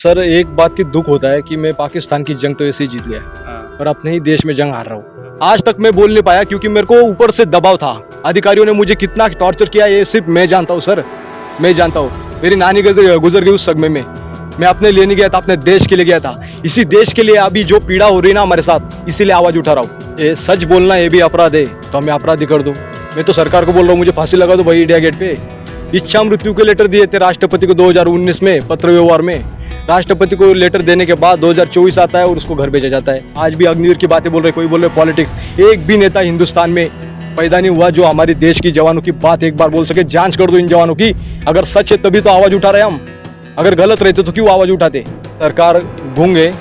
Sir एक बात की दुख होता है कि मैं पाकिस्तान की जंग तो ऐसे ही जीत गया और अपने ही देश में जंग हार रहा हूँ। आज तक मैं बोल नहीं पाया क्योंकि मेरे को ऊपर से दबाव था। अधिकारियों ने मुझे कितना टॉर्चर किया ये सिर्फ मैं जानता हूँ सर, मैं जानता हूँ। मेरी नानी गुजर गई उस सदमे में। मैं अपने लिए नहीं गया था, अपने देश के लिए गया था। इसी देश के लिए अभी जो पीड़ा हो रही है ना हमारे साथ, इसीलिए आवाज उठा रहा हूँ। ये सच बोलना ये भी अपराध है तो मैं अपराधी कर दूँ। मैं तो सरकार को बोल रहा हूँ मुझे फांसी लगा दो भाई इंडिया गेट पे। इच्छा मृत्यु के लेटर दिए थे राष्ट्रपति को 2019 में पत्र व्यवहार में। राष्ट्रपति को लेटर देने के बाद 2024 आता है और उसको घर भेजा जाता है। आज भी अग्निवीर की बातें बोल रहे, कोई बोल रहे पॉलिटिक्स। एक भी नेता हिंदुस्तान में पैदा नहीं हुआ जो हमारे देश की जवानों की बात एक बार बोल सके। जांच कर दो इन जवानों की, अगर सच है तभी तो आवाज उठा रहे हम, अगर गलत रहते तो क्यों आवाज उठाते। सरकार गूंग है,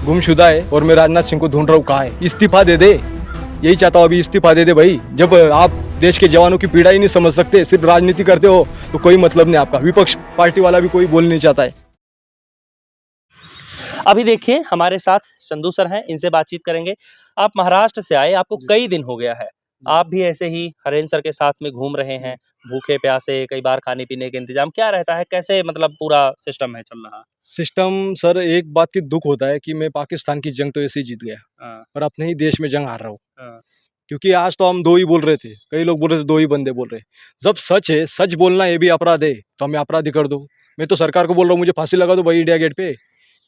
गुमशुदा है और मैं राजनाथ सिंह को ढूंढ रहा हूँ कहाँ है। इस्तीफा दे दे, यही चाहता हूँ अभी, इस्तीफा दे दे भाई। जब आप देश के जवानों की पीड़ा ही नहीं समझ सकते, सिर्फ राजनीति करते हो तो कोई मतलब नहीं आपका। विपक्ष पार्टी वाला भी कोई बोल नहीं चाहता है। अभी देखिए हमारे साथ चंदू सर हैं, इनसे बातचीत करेंगे। आप महाराष्ट्र से आए, आपको कई दिन हो गया है, आप भी ऐसे ही हरेंद्र सर के साथ में घूम रहे हैं, भूखे प्यासे, कई बार खाने पीने का इंतजाम क्या रहता है, कैसे मतलब पूरा सिस्टम है चल रहा? सिस्टम सर एक बात की दुख होता है कि मैं पाकिस्तान की जंग तो ऐसे ही जीत गया और अपने ही देश में जंग हार रहा हूँ। क्योंकि आज तो हम दो ही बोल रहे थे, कई लोग बोल रहे थे दो ही बंदे बोल रहे। जब सच है, सच बोलना ये भी अपराध है तो मैं अपराधी कर दूं। मैं तो सरकार को बोल रहा हूँ मुझे फांसी लगा दो भाई इंडिया गेट पे।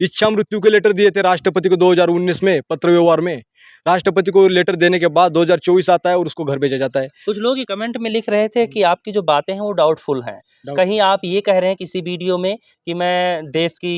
इच्छा मृत्यु के लेटर दिए थे राष्ट्रपति को 2019 में पत्र व्यवहार में। राष्ट्रपति को लेटर देने के बाद 2024 आता है और उसको घर भेजा जाता है। कुछ लोग ये कमेंट में लिख रहे थे कि आपकी जो बातें हैं वो डाउटफुल हैं। कहीं आप ये कह रहे हैं किसी वीडियो में कि मैं देश की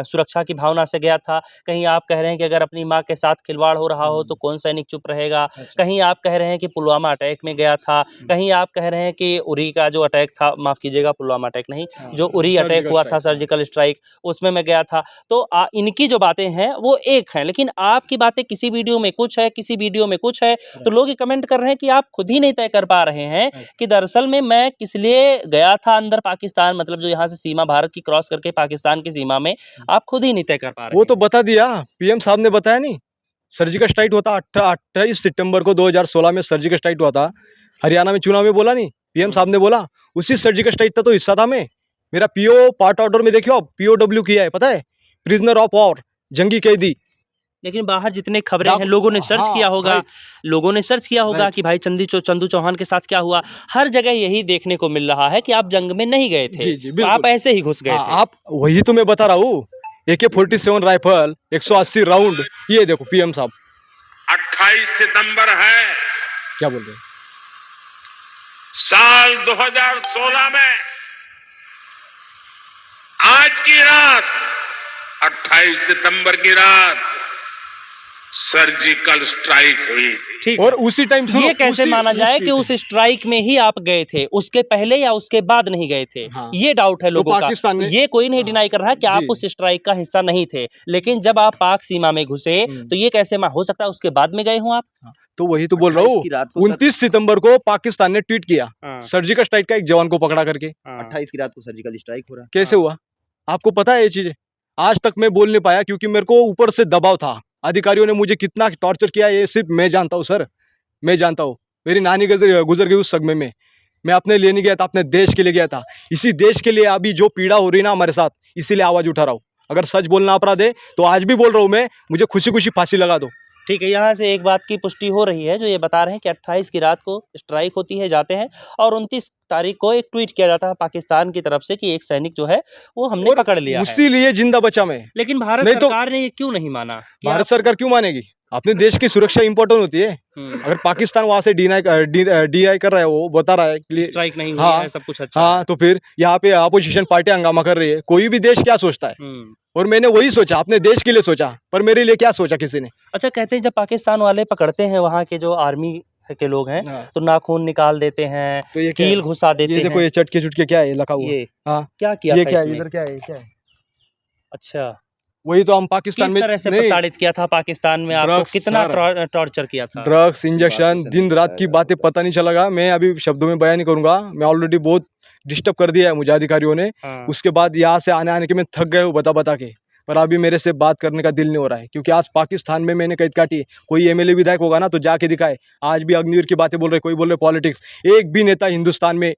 सुरक्षा की भावना से गया था, कहीं आप कह रहे हैं कि अगर अपनी माँ के साथ खिलवाड़ हो रहा हो तो कौन सैनिक चुप रहेगा, कहीं आप कह रहे हैं कि पुलवामा अटैक में गया था, कहीं आप कह रहे हैं कि उरी का जो अटैक था, माफ़ कीजिएगा पुलवामा अटैक नहीं, जो उरी अटैक हुआ था सर्जिकल स्ट्राइक, उसमें मैं गया था। तो इनकी जो बातें हैं वो एक हैं, लेकिन आपकी बातें किसी वीडियो में कुछ है, किसी वीडियो में कुछ है। तो लोग ये कमेंट कर रहे हैं कि आप खुद ही नहीं तय कर पा रहे हैं कि दरअसल में मैं किस लिए गया था अंदर पाकिस्तान, मतलब जो यहाँ से सीमा भारत की क्रॉस करके पाकिस्तान की सीमा में, आप खुद ही नहीं तय कर पा रहे वो हैं। तो बता दिया, पीएम साहब ने बताया नहीं। सर्जिकल स्ट्राइक हुआ था 28 सितंबर को 2016 में सर्जिकल स्ट्राइक हुआ था हरियाणा में, चुनाव में बोला नहीं पीएम साहब ने बोला। उसी सर्जिकल स्ट्राइक का तो हिस्सा था मैं। मेरा पीओ पार्ट ऑर्डर में देखियो, पीओडब्ल्यू किया है, पता है, प्रिजनर ऑफ वॉर, जंगी कैदी। लेकिन बाहर जितने खबरें हैं लोगों ने सर्च किया होगा, लोगों ने सर्च किया होगा कि भाई चंदू चौहान के साथ क्या हुआ। हर जगह यही देखने को मिल रहा है कि आप जंग में नहीं गए थे, तो आप ऐसे ही घुस गए थे। आप वही तो मैं बता रहा हूँ। AK-47 राइफल, 180 राउंड, ये देखो पीएम साहब। 28 सितंबर है, क्या बोल रहे हैं? साल 2016 में आज की रात, 28 सितंबर की रात सर्जिकल स्ट्राइक हुई थी। ठीक, और उसी टाइम ये कैसे माना जाए कि उस स्ट्राइक में ही आप गए थे, उसके पहले या उसके बाद नहीं गए थे? ये डाउट है लोगों का। ये कोई नहीं डिनाई कर रहा कि आप उस स्ट्राइक का हिस्सा नहीं थे, लेकिन जब आप पाक सीमा में घुसे तो ये कैसे हो सकता है उसके बाद में गए हों आप? तो वही तो बोल रहा हूँ। 29 सितंबर को पाकिस्तान ने ट्वीट किया सर्जिकल स्ट्राइक का, एक जवान को पकड़ा करके। 28 की रात को सर्जिकल स्ट्राइक हो रहा है। कैसे हुआ आपको पता है ये चीजें? आज तक मैं बोल नहीं पाया क्योंकि मेरे को ऊपर से दबाव था। अधिकारियों ने मुझे कितना टॉर्चर किया ये सिर्फ मैं जानता हूँ सर, मैं जानता हूँ। मेरी नानी गुजर गई उस सदमे में। मैं अपने लिए नहीं गया था, अपने देश के लिए गया था। इसी देश के लिए अभी जो पीड़ा हो रही है ना हमारे साथ, इसीलिए आवाज उठा रहा हूँ। अगर सच बोलना अपराध है तो आज भी बोल रहा हूँ मैं, मुझे खुशी खुशी फांसी लगा दो। ठीक है, यहाँ से एक बात की पुष्टि हो रही है जो ये बता रहे हैं कि 28 की रात को स्ट्राइक होती है, जाते हैं और 29 तारीख को एक ट्वीट किया जाता है पाकिस्तान की तरफ से कि एक सैनिक जो है वो हमने पकड़ लिया है। उसी लिए जिंदा बचा मैं। लेकिन भारत सरकार ने ये क्यों नहीं माना? भारत सरकार क्यों मानेगी? अपने देश की सुरक्षा इंपॉर्टेंट होती है। अगर पाकिस्तान वहां से डीआई कर रहा है, वो बता रहा है कि स्ट्राइक नहीं हुई है, सब कुछ अच्छा है। तो फिर यहाँ पे अपोजिशन पार्टी हंगामा कर रही है। कोई भी देश क्या सोचता है, और मैंने वही सोचा, अपने देश के लिए सोचा, पर मेरे लिए क्या सोचा किसी ने? अच्छा, कहते हैं जब पाकिस्तान वाले पकड़ते हैं वहाँ के जो आर्मी के लोग हैं तो नाखून निकाल देते हैं, तो ये कील घुसा देते हैं। ये देखो, ये चटके चुटके क्या है लगा हुआ? ये क्या किया? ये क्या है इधर, क्या है, क्या है? अच्छा, वही तो हम पाकिस्तान में किस तरह से प्रताड़ित किया था पाकिस्तान में, आपको कितना टॉर्चर किया था? ड्रग्स, इंजेक्शन, दिन रात की बातें पता नहीं चला। मैं अभी शब्दों में बयान नहीं करूंगा। मैं ऑलरेडी बहुत डिस्टर्ब कर दिया है मुझे अधिकारियों ने। उसके बाद यहाँ से आने के मैं थक गए हूँ बता के, पर अभी मेरे से बात करने का दिल नहीं हो रहा है क्योंकि आज पाकिस्तान में मैंने कैद काटी है। कोई एमएलए विधायक होगा ना तो जाके दिखाए। आज भी अग्निवीर की बातें बोल रहे, कोई बोल रहे पॉलिटिक्स। एक भी नेता हिंदुस्तान में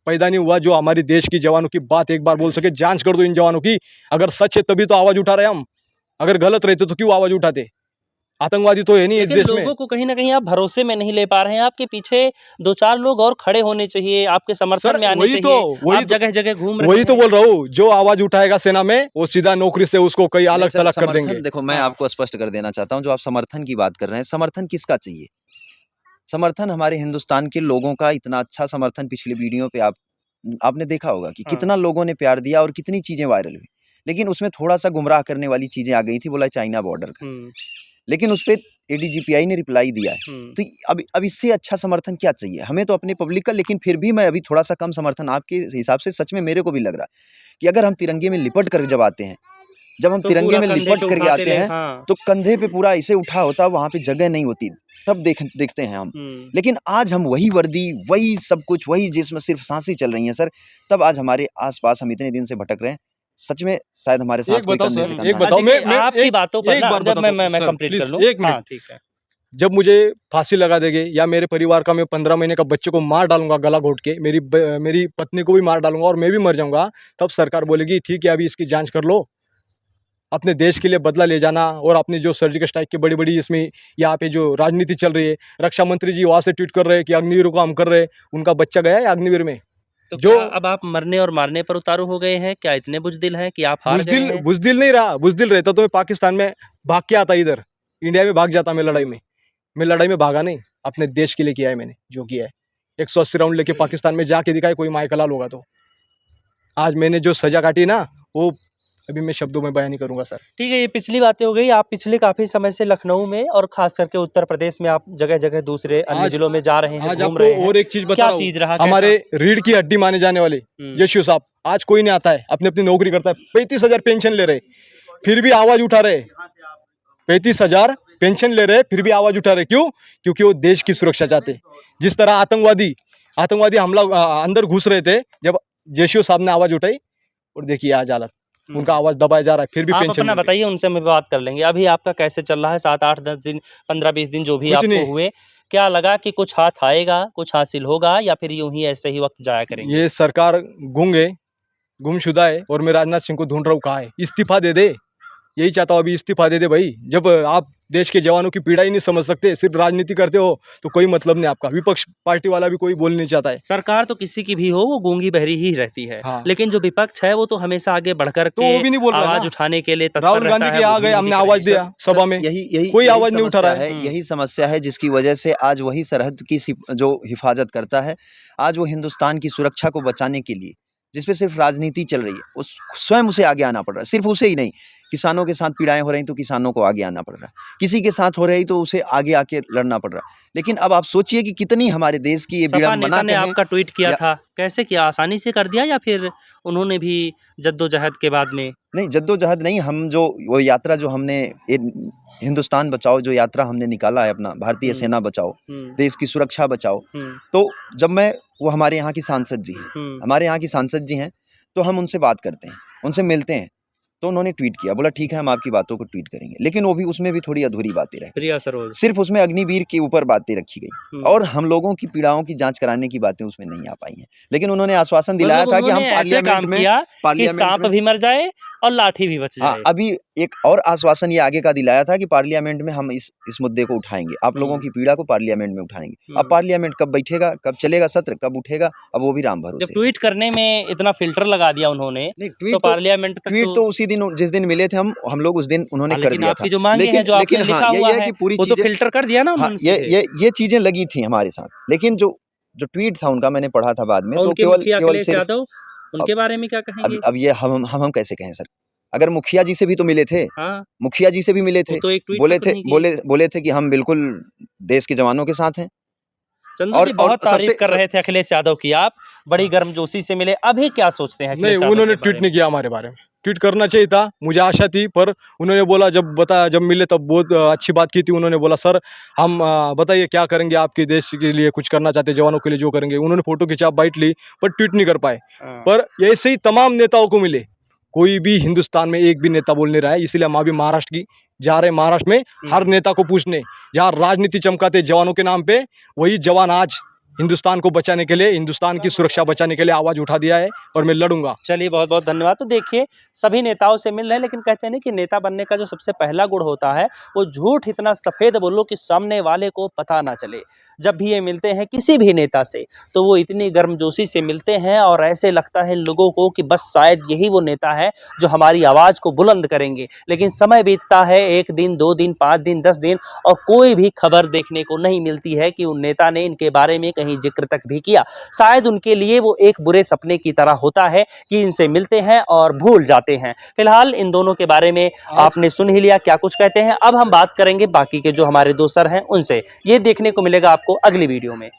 पैदा नहीं हुआ जो हमारी देश की जवानों की बात एक बार बोल सके। जांच कर दो इन जवानों की, अगर सच है तभी तो आवाज उठा रहे हम, अगर गलत रहते तो क्यों आवाज उठाते। आतंकवादी तो है नहीं इस लेकिन देश में। लोगों को कहीं न कहीं आप भरोसे में नहीं ले पा रहे हैं, आपके पीछे 2-4 लोग और खड़े होने चाहिए, आपके समर्थन सर में आने वही तो चाहिए, आप जगह-जगह घूम रहे वही तो हैं। बोल रहा हूँ, जो आवाज उठाएगा सेना में वो सीधा नौकरी से उसको कई नहीं अलग सर, थलग कर समर्थन देंगे। देखो मैं हाँ। आपको स्पष्ट कर देना चाहता हूँ, जो आप समर्थन की बात कर रहे हैं, समर्थन किसका चाहिए? समर्थन हमारे हिंदुस्तान के लोगों का इतना अच्छा समर्थन पिछली वीडियो पे आपने देखा होगा कि हाँ। कितना लोगों ने प्यार दिया और कितनी चीज़ें वायरल हुई। लेकिन उसमें थोड़ा-सा गुमराह करने वाली चीज़ें आ गई थी, बोला चाइना बॉर्डर का। हुँ, लेकिन उसपे एडीजीपीआई ने रिप्लाई दिया है। हुँ। तो अब इससे अच्छा समर्थन क्या चाहिए? हमें तो अपने पब्लिक का, लेकिन फिर भी मैं अभी थोड़ा-सा कम समर्थन आपके हिसाब से सच में मेरे को भी लग रहा है कि अगर हम तिरंगे में लिपट कर जब आते हैं, जब हम तो तिरंगे पूरा में कंधे लिपट पे करके उठाते आते ले हैं, हाँ। तो कंधे पे पूरा ऐसे उठा होता, वहाँ पे जगह नहीं होती, तब देखते हैं हम। हुँ। लेकिन आज हम वही वर्दी, वही सब कुछ, वही जिसमें सिर्फ सांसें चल रही हैं सर, तब आज हमारे आस-पास हम इतने दिन से भटक रहे हैं। सच में शायद हमारे साथ एक कोई बताओ कंधे सर, से एक कंधा बताओ, देखिए, मैं आपकी एक बातों पर एक ना बार जब बताता मैं हूँ सर, कंप्लीट कर प्लीज लूँ। एक मिनट। हाँ, ठीक है। जब मुझे फांसी लगा देंगे या मेरे परिवार का, मैं 15 महीने का बच्चे को मार डालूंगा गला घोट के, मेरी पत्नी को भी मार डालूंगा और मैं भी मर जाऊंगा, तब सरकार बोलेगी ठीक है अभी इसकी जांच कर लो, अपने देश के लिए बदला ले जाना। और अपनी जो सर्जिकल स्ट्राइक की बड़ी बड़ी इसमें यहाँ पे जो राजनीति चल रही है, रक्षा मंत्री जी वहां से ट्वीट कर रहे हैं कि अग्निवीर को हम कर रहे हैं, उनका बच्चा गया है अग्निवीर में। तो जो क्या अब आप मरने और मारने पर उतारू हो गए हैं? क्या इतने बुज़दिल हैं कि आप हार गए हैं? बुजदिल नहीं रहा, बुजदिल रहता तो मैं पाकिस्तान में भाग के आता, इधर इंडिया में भाग जाता मैं लड़ाई में। मैं लड़ाई में भागा नहीं, अपने देश के लिए किया है मैंने जो किया है। 180 राउंड लेके पाकिस्तान में जाके दिखाए कोई मायकलाल होगा तो। आज मैंने जो सजा काटी ना, वो अभी मैं शब्दों में बयान नहीं करूंगा सर। ठीक है, ये पिछली बातें हो गई। आप पिछले काफ़ी समय से लखनऊ में और ख़ास करके उत्तर प्रदेश में आप जगह-जगह दूसरे अन्य आज जिलों में जा रहे हैं, आज घूम आपको रहे हैं। और एक चीज बता क्या रहा चीज़ हूँ, रहा, हमारे कैसा? रीढ़ की हड्डी माने जाने वाले हुँ। यशु साहब, आज कोई नहीं आता है, अपनी अपनी नौकरी करता है, 35,000 पेंशन ले रहे, फिर भी आवाज उठा रहे। 35,000 पेंशन ले रहे फिर भी आवाज उठा रहे, क्यों? क्योंकि वो देश की सुरक्षा चाहते। जिस तरह आतंकवादी हमला अंदर घुस रहे थे, जब यशु साहब ने आवाज उठाई, और देखिए आज हालत, उनका आवाज दबाया जा रहा है, फिर भी आप पेंशन अपना मिल रही। बताइए, उनसे हम बात कर लेंगे। अभी आपका कैसे चल रहा है? 7, 8, 10 दिन, 15-20 दिन जो भी कुछ आपको नहीं। हुए, क्या लगा कि कुछ हाथ आएगा, कुछ हासिल होगा या फिर यूँ ही ऐसे ही वक़्त जाया करेंगे? ये सरकार गूंग है, गुमशुदा है, और मैं राजनाथ सिंह को ढूंढ रहा हूँ, कहाँ है, इस्तीफा दे दे। यही चाहता हूँ अभी, इस्तीफा दे दे भाई। जब आप देश के जवानों की पीड़ा ही नहीं समझ सकते, सिर्फ राजनीति करते हो, तो कोई मतलब नहीं आपका। विपक्ष पार्टी वाला भी कोई बोल नहीं चाहता है। सरकार तो किसी की भी हो, वो गूंगी बहरी ही रहती है। हाँ। लेकिन जो विपक्ष है, वो तो हमेशा आगे बढ़कर तो के वो भी नहीं बोल रहा है आवाज़ ना। उठाने के लिए तत्पर राहुल रहता गांधी है, के वो आ भी गए, मोदी हमने की आवाज तरह ही। दिया सभा में, यही कोई यही आवाज नहीं उठा रहा समस्या है। है, यही समस्या है जिसकी वजह से आज वही सरहद की जो हिफाजत करता है, आज वो हिंदुस्तान की सुरक्षा को बचाने के लिए, जिसपे सिर्फ राजनीति चल रही है, उस स्वयं उसे आगे आना पड़ रहा है। सिर्फ उसे ही नहीं, किसानों के साथ पीड़ाएं हो रही तो किसानों को आगे आना पड़ रहा है, किसी के साथ हो रही तो उसे आगे आके लड़ना पड़ रहा है। लेकिन अब आप सोचिए कि कितनी हमारे देश की ये सपा विडंबना नेता ने कहें आपका ट्वीट किया या था, कैसे किया? आसानी से कर दिया या फिर उन्होंने भी जद्दोजहद के बाद में? नहीं, जद्दोजहद नहीं, हम जो वो यात्रा जो हमने हिंदुस्तान बचाओ जो यात्रा हमने निकाला है अपना, भारतीय हुँ, सेना बचाओ, हुँ, देश की सुरक्षा बचाओ, हुँ, तो जब वो हमारे यहाँ की सांसद जी हैं, हुँ। हमारे यहाँ की सांसद जी हैं, तो हम उनसे बात करते हैं, उनसे मिलते हैं, तो उन्होंने ट्वीट किया, बोला ठीक है हम आपकी बातों को ट्वीट करेंगे, लेकिन वो भी उसमें भी थोड़ी अधूरी बातें रह गई। प्रिया सरोज। सिर्फ उसमें अग्निवीर के ऊपर बातें रखी गई और हम लोगों की पीड़ाओं की जांच कराने की बातें उसमें नहीं आ पाई हैं। लेकिन उन्होंने आश्वासन दिलाया मतलब था कि हम उन्होंने ऐसे काम किया कि सांप भी मर जाए और लाठी भी बच हाँ, जाए। अभी एक और आश्वासन ये आगे का दिलाया था कि पार्लियामेंट में हम इस मुद्दे को उठाएँगे, आप लोगों की पीड़ा को पार्लियामेंट में उठाएँगे। अब पार्लियामेंट कब बैठेगा, कब चलेगा सत्र, कब उठेगा, अब वो भी राम जब भरोसे है। ट्वीट करने में इतना फ़िल्टर लगा दिया उन्होंने, नहीं, तो पार्लियामेंट तक ट्वीट तो उसी दिन जिस दिन मिले थे हम लोग उस दिन उन्होंने हाँ, कर लेकिन दिया था। आपकी जो माँगे हैं, जो आपने हाँ, लिखा यही हुआ है है, कि पूरी वो तो चीज़ें फ़िल्टर कर दिया ना हाँ, उन्होंने सीधे। ये चीज़ें लगी थी हमारे साथ, लेकिन जो ट्वीट था उनका मैंने पढ़ा था बाद में, और तो उनके मुखिया केवल अखिलेश सिर्फ यादव, उनके बारे में क्या कहेंगे? अब ये हम कैसे कहें सर? अगर मुखिया जी से भी तो मिले थे, हाँ, मुखिया जी से भी मिले वो थे, तो एक ट्वीट तक नहीं किए। बोले थे कि हम बिल्कुल देश के जवानों के साथ हैं। चंदू जी बहुत तारीफ़ कर रहे थे अखिलेश यादव की आप, बड़ी गर्मजोशी से मिले, अभी क्या सोचते हैं नहीं, अखिलेश यादव उन्होंने के बारे ट्वीट में? नहीं किया हमारे बारे में। ट्वीट करना चाहिए था, मुझे आशा थी, पर उन्होंने बोला, जब मिले तब बहुत अच्छी बात की थी। उन्होंने बोला सर हम बताइए क्या करेंगे आपके देश के लिए, कुछ करना चाहते जवानों के लिए जो करेंगे। उन्होंने फोटो खिंचा, बाइट ली, पर ट्वीट नहीं कर पाए। हाँ। पर ऐसे ही तमाम नेताओं को मिले, कोई भी हिंदुस्तान में एक भी नेता बोल नहीं रहा है। इसलिए हम अभी महाराष्ट्र की जा रहे हैं, महाराष्ट्र में हर नेता को पूछने, जहाँ राजनीति चमकाते जवानों के नाम पे, वही जवान आज हिंदुस्तान को बचाने के लिए, हिंदुस्तान की सुरक्षा बचाने के लिए आवाज उठा दिया है और मैं लड़ूंगा। चलिए बहुत बहुत धन्यवाद। तो देखिए सभी नेताओं से मिल रहे हैं, लेकिन कहते हैं ना कि नेता बनने का जो सबसे पहला गुण होता है वो झूठ इतना सफ़ेद बोलो कि सामने वाले को पता ना चले। जब भी ये मिलते हैं किसी भी नेता से तो वो इतनी गर्मजोशी से मिलते हैं और ऐसे लगता है लोगों को कि बस शायद यही वो नेता है जो हमारी आवाज़ को बुलंद करेंगे। लेकिन समय बीतता है, 1 दिन 2 दिन 5 दिन 10 दिन और कोई भी खबर देखने को नहीं मिलती है कि उन नेता ने इनके बारे में कहीं जिक्र तक भी किया। शायद उनके लिए वो एक बुरे सपने की तरह होता है कि इनसे मिलते हैं और भूल जाते हैं। फिलहाल इन दोनों के बारे में आपने सुन ही लिया क्या कुछ कहते हैं। अब हम बात करेंगे बाकी के जो हमारे दोस्त सर हैं उनसे। ये देखने को मिलेगा आपको अगली वीडियो में।